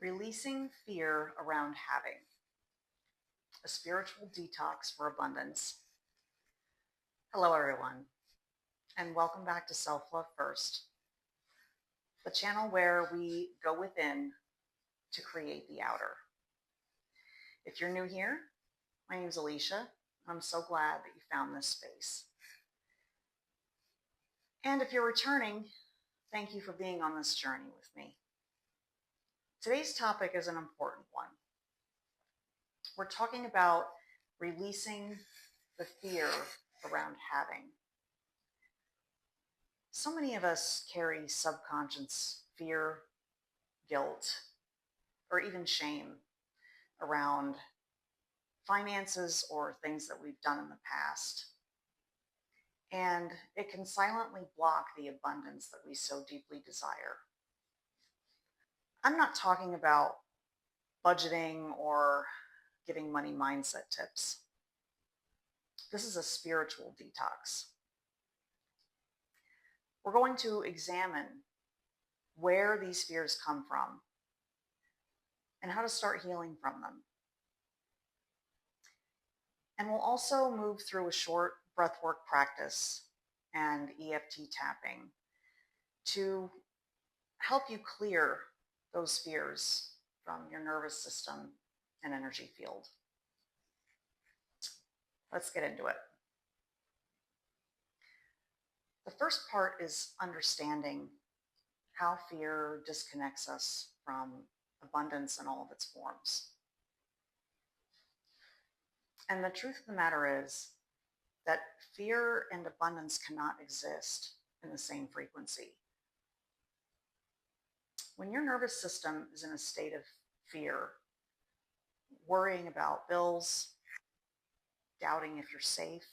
Releasing fear around having a spiritual detox for abundance. Hello, everyone, and welcome back to Self Love First, the channel where we go within to create the outer. If you're new here, my name is Alecia. I'm so glad that you found this space. And if you're returning, thank you for being on this journey with me. Today's topic is an important one. We're talking about releasing the fear around having. So many of us carry subconscious fear, guilt, or even shame around finances or things that we've done in the past. And it can silently block the abundance that we so deeply desire. I'm not talking about budgeting or giving money mindset tips. This is a spiritual detox. We're going to examine where these fears come from and how to start healing from them. And we'll also move through a short breathwork practice and EFT tapping to help you clear those fears from your nervous system and energy field. Let's get into it. The first part is understanding how fear disconnects us from abundance in all of its forms. And the truth of the matter is that fear and abundance cannot exist in the same frequency. When your nervous system is in a state of fear, worrying about bills, doubting if you're safe,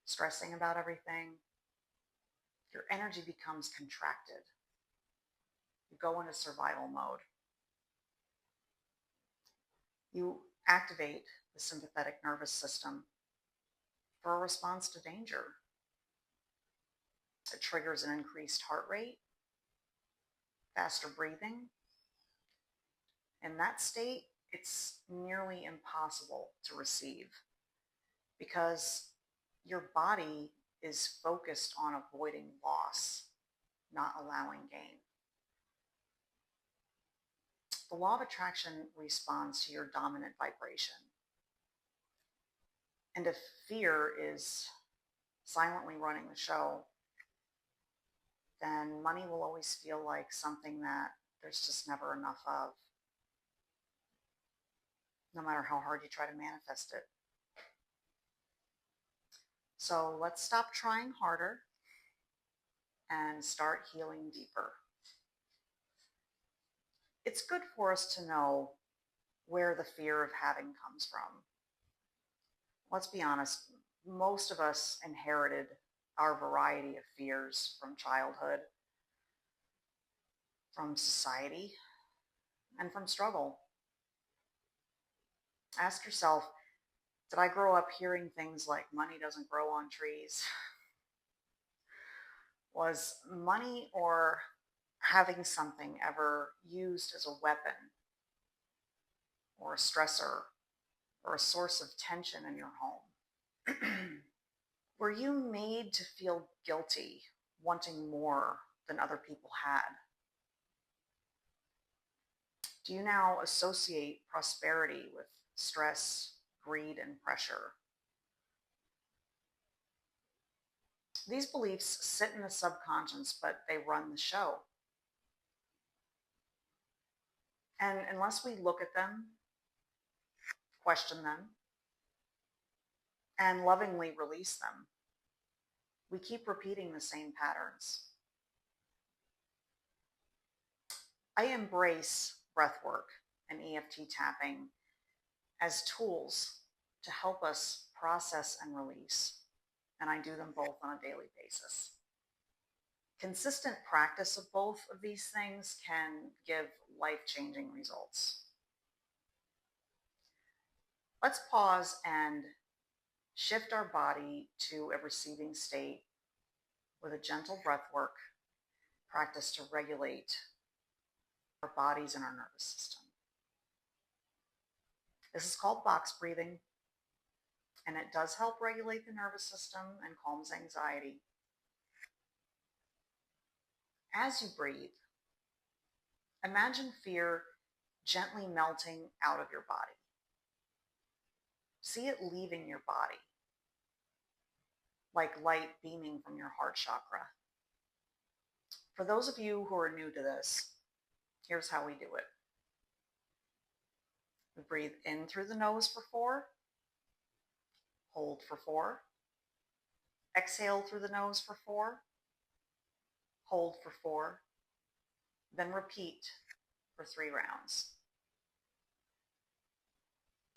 stressing about everything, your energy becomes contracted. You go into survival mode. You activate the sympathetic nervous system for a response to danger. It triggers an increased heart rate, faster breathing. In that state, it's nearly impossible to receive because your body is focused on avoiding loss, not allowing gain. The law of attraction responds to your dominant vibration. And if fear is silently running the show, then money will always feel like something that there's just never enough of, no matter how hard you try to manifest it. So let's stop trying harder and start healing deeper. It's good for us to know where the fear of having comes from. Let's be honest, most of us inherited our variety of fears from childhood, from society, and from struggle. Ask yourself, did I grow up hearing things like money doesn't grow on trees? Was money or having something ever used as a weapon or a stressor or a source of tension in your home? Were you made to feel guilty, wanting more than other people had? Do you now associate prosperity with stress, greed, and pressure? These beliefs sit in the subconscious, but they run the show. And unless we look at them, question them, and lovingly release them, we keep repeating the same patterns. I embrace breathwork and EFT tapping as tools to help us process and release, and I do them both on a daily basis. Consistent practice of both of these things can give life-changing results. Let's pause and shift our body to a receiving state with a gentle breath work practice to regulate our bodies and our nervous system. This is called box breathing, and it does help regulate the nervous system and calms anxiety. As you breathe, imagine fear gently melting out of your body. See it leaving your body, like light beaming from your heart chakra. For those of you who are new to this, here's how we do it. We breathe in through the nose for 4, hold for 4, exhale through the nose for 4, hold for 4, then repeat for 3 rounds.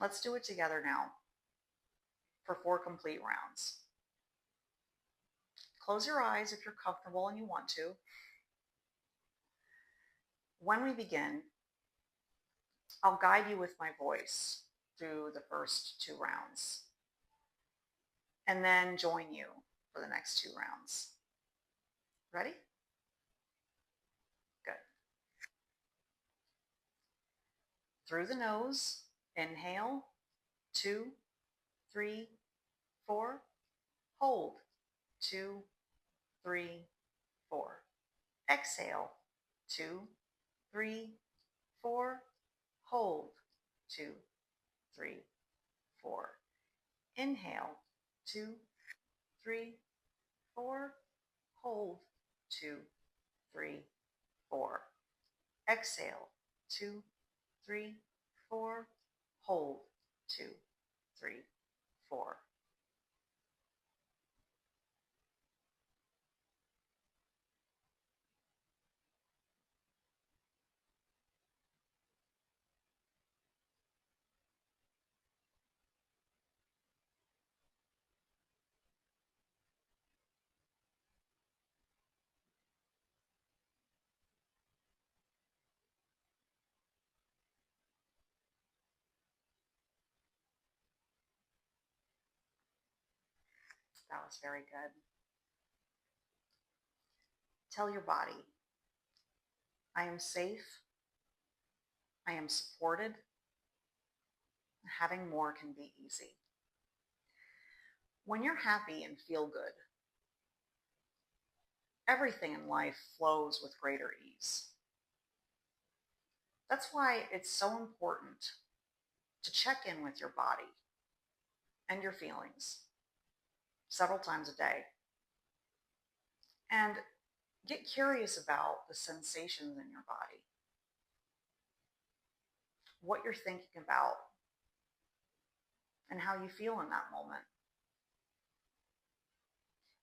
Let's do it together now for 4 complete rounds. Close your eyes if you're comfortable and you want to. When we begin, I'll guide you with my voice through the first 2 rounds, and then join you for the next 2 rounds. Ready? Good. Through the nose, inhale, 2, 3, 4. Hold, 2, 3, 4. Exhale, 2, 3, 4. Hold, 2, 3, 4. Inhale, 2, 3, 4. Hold, 2, 3, 4. Exhale, 2, 3, 4. Hold, 2, 3, 4. That was very good. Tell your body, I am safe, I am supported, and having more can be easy. When you're happy and feel good, everything in life flows with greater ease. That's why it's so important to check in with your body and your feelings several times a day. And get curious about the sensations in your body, what you're thinking about, and how you feel in that moment.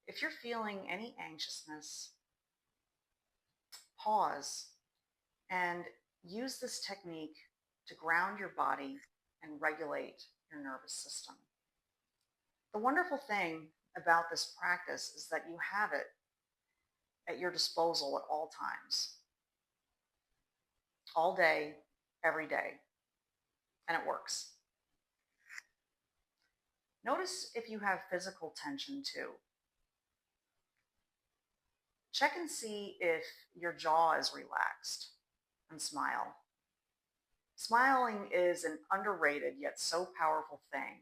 If you're feeling any anxiousness, pause and use this technique to ground your body and regulate your nervous system. The wonderful thing about this practice is that you have it at your disposal at all times, all day, every day, and it works. Notice if you have physical tension too. Check and see if your jaw is relaxed and smile. Smiling is an underrated yet so powerful thing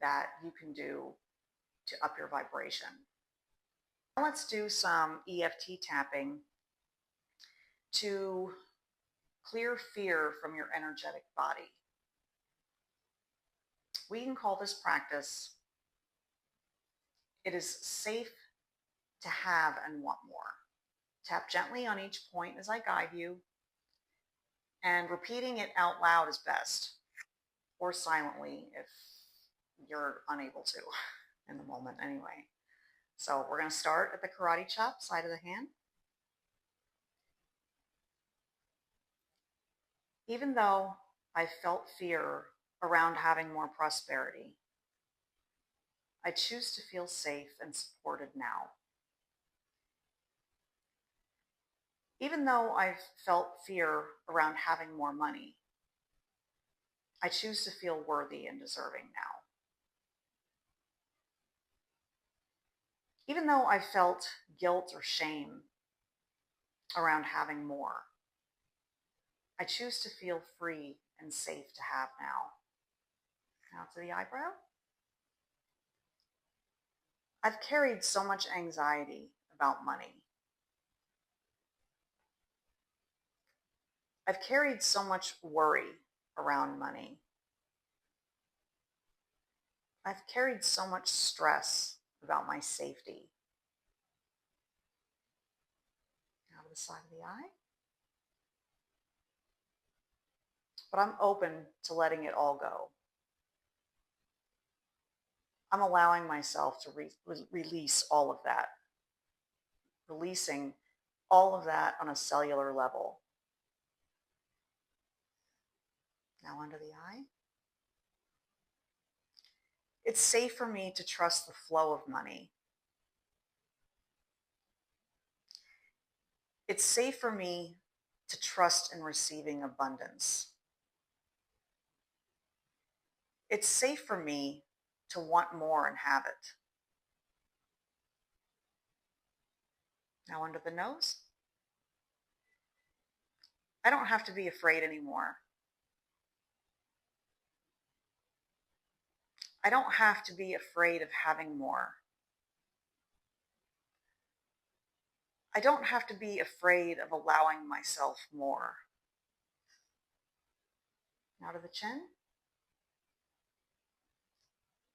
that you can do to up your vibration. Now let's do some EFT tapping to clear fear from your energetic body. We can call this practice, it is safe to have and want more. Tap gently on each point as I guide you, and repeating it out loud is best, or silently if you're unable to in the moment anyway. So we're going to start at the karate chop side of the hand. Even though I felt fear around having more prosperity, I choose to feel safe and supported now. Even though I've felt fear around having more money, I choose to feel worthy and deserving now. Even though I felt guilt or shame around having more, I choose to feel free and safe to have now. Now to the eyebrow. I've carried so much anxiety about money. I've carried so much worry around money. I've carried so much stress about my safety. Now to the side of the eye. But I'm open to letting it all go. I'm allowing myself to release all of that, releasing all of that on a cellular level. Now under the eye. It's safe for me to trust the flow of money. It's safe for me to trust in receiving abundance. It's safe for me to want more and have it. Now under the nose. I don't have to be afraid anymore. I don't have to be afraid of having more. I don't have to be afraid of allowing myself more. Now to the chin.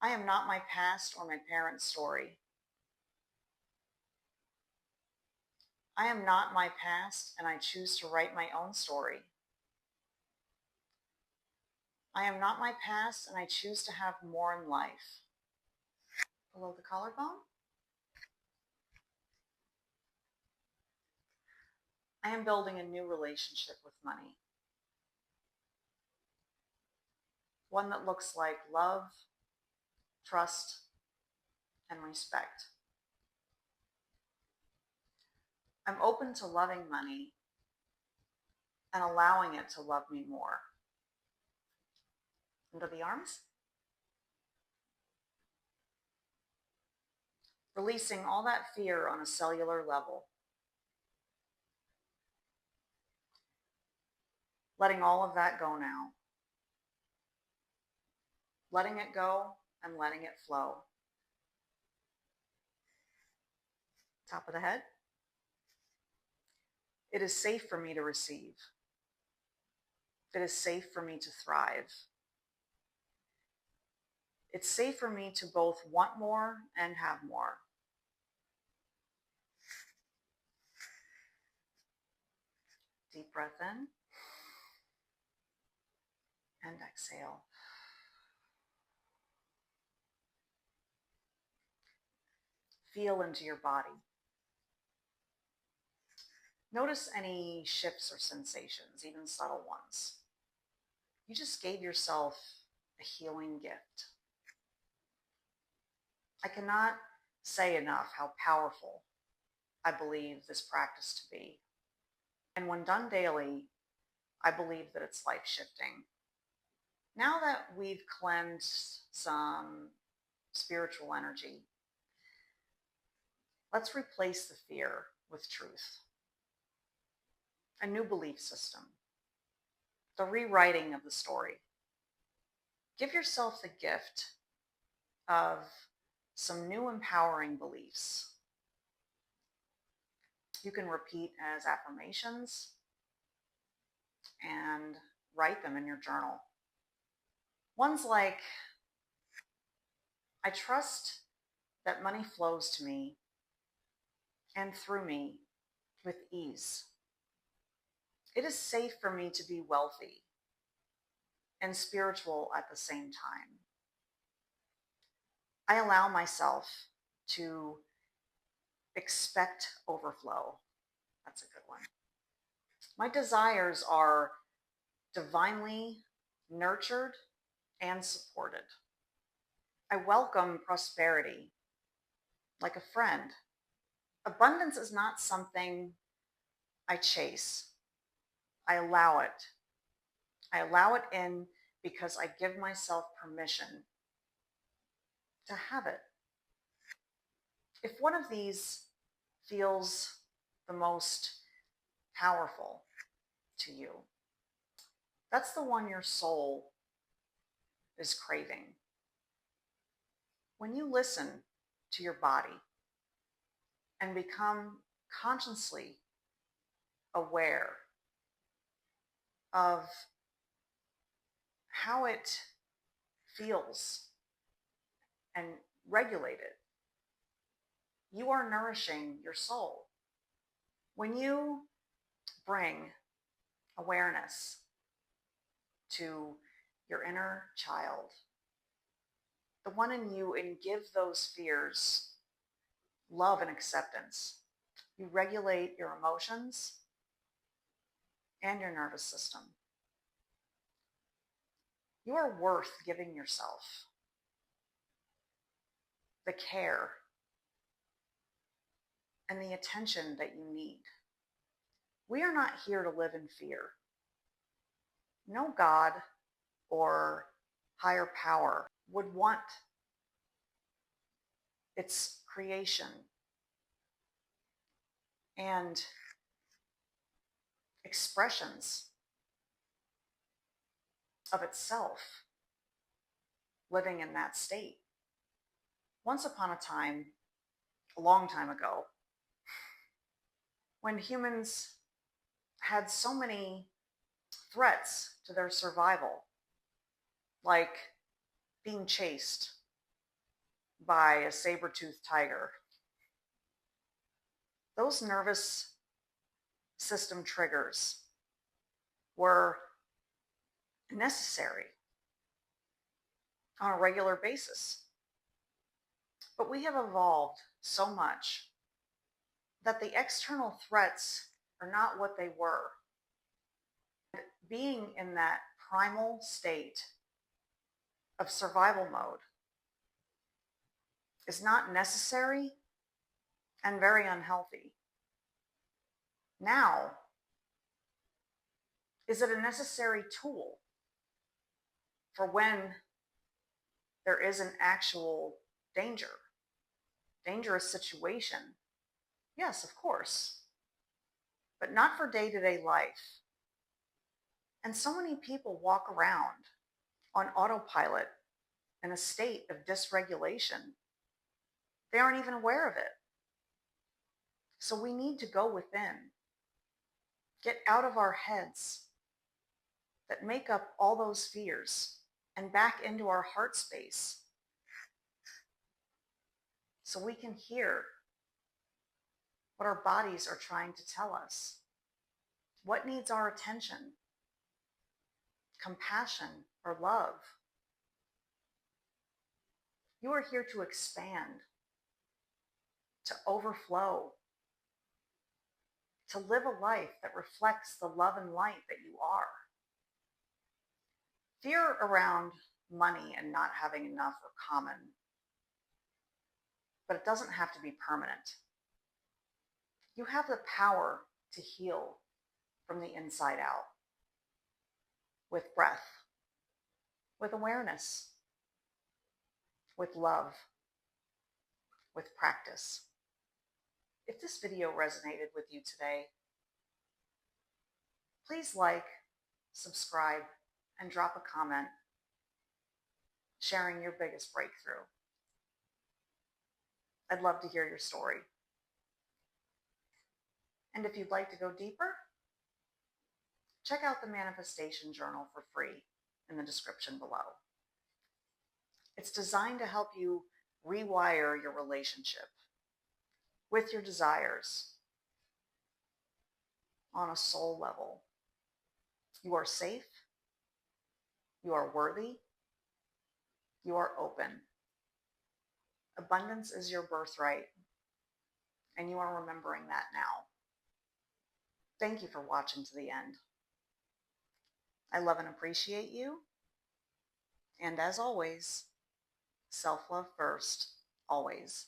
I am not my past or my parents' story. I am not my past, and I choose to write my own story. I am not my past, and I choose to have more in life. Below the collarbone. I am building a new relationship with money. One that looks like love, trust, and respect. I'm open to loving money and allowing it to love me more. Under the arms. Releasing all that fear on a cellular level. Letting all of that go now. Letting it go and letting it flow. Top of the head. It is safe for me to receive. It is safe for me to thrive. It's safe for me to both want more and have more. Deep breath in and exhale. Feel into your body. Notice any shifts or sensations, even subtle ones. You just gave yourself a healing gift. I cannot say enough how powerful I believe this practice to be. And when done daily, I believe that it's life-shifting. Now that we've cleansed some spiritual energy, let's replace the fear with truth. A new belief system. The rewriting of the story. Give yourself the gift of some new empowering beliefs. You can repeat as affirmations and write them in your journal. Ones like, I trust that money flows to me and through me with ease. It is safe for me to be wealthy and spiritual at the same time. I allow myself to expect overflow. That's a good one. My desires are divinely nurtured and supported. I welcome prosperity like a friend. Abundance is not something I chase. I allow it. I allow it in because I give myself permission to have it. If one of these feels the most powerful to you, That's the one your soul is craving. When you listen to your body and become consciously aware of how it feels and regulate it, you are nourishing your soul. When you bring awareness to your inner child, the one in you, and give those fears love and acceptance, you regulate your emotions and your nervous system. You are worth giving yourself the care and the attention that you need. We are not here to live in fear. No God or higher power would want its creation and expressions of itself living in that state. Once upon a time, a long time ago, when humans had so many threats to their survival, like being chased by a saber-toothed tiger, those nervous system triggers were necessary on a regular basis. But we have evolved so much that the external threats are not what they were. Being in that primal state of survival mode is not necessary and very unhealthy. Now, is it a necessary tool for when there is an actual dangerous situation? Yes, of course, but not for day-to-day life. And so many people walk around on autopilot in a state of dysregulation. They aren't even aware of it. So we need to go within, get out of our heads that make up all those fears and back into our heart space so we can hear what our bodies are trying to tell us. What needs our attention, compassion, or love? You are here to expand, to overflow, to live a life that reflects the love and light that you are. Fear around money and not having enough are common, but it doesn't have to be permanent. You have the power to heal from the inside out with breath, with awareness, with love, with practice. If this video resonated with you today, please like, subscribe, and drop a comment sharing your biggest breakthrough. I'd love to hear your story. And if you'd like to go deeper, check out the Manifestation Journal for free in the description below. It's designed to help you rewire your relationship with your desires on a soul level. You are safe, you are worthy, you are open. Abundance is your birthright, and you are remembering that now. Thank you for watching to the end. I love and appreciate you, and as always, self-love first, always.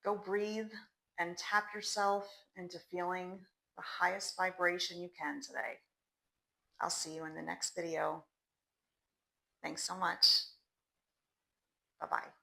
Go breathe and tap yourself into feeling the highest vibration you can today. I'll see you in the next video. Thanks so much. Bye-bye.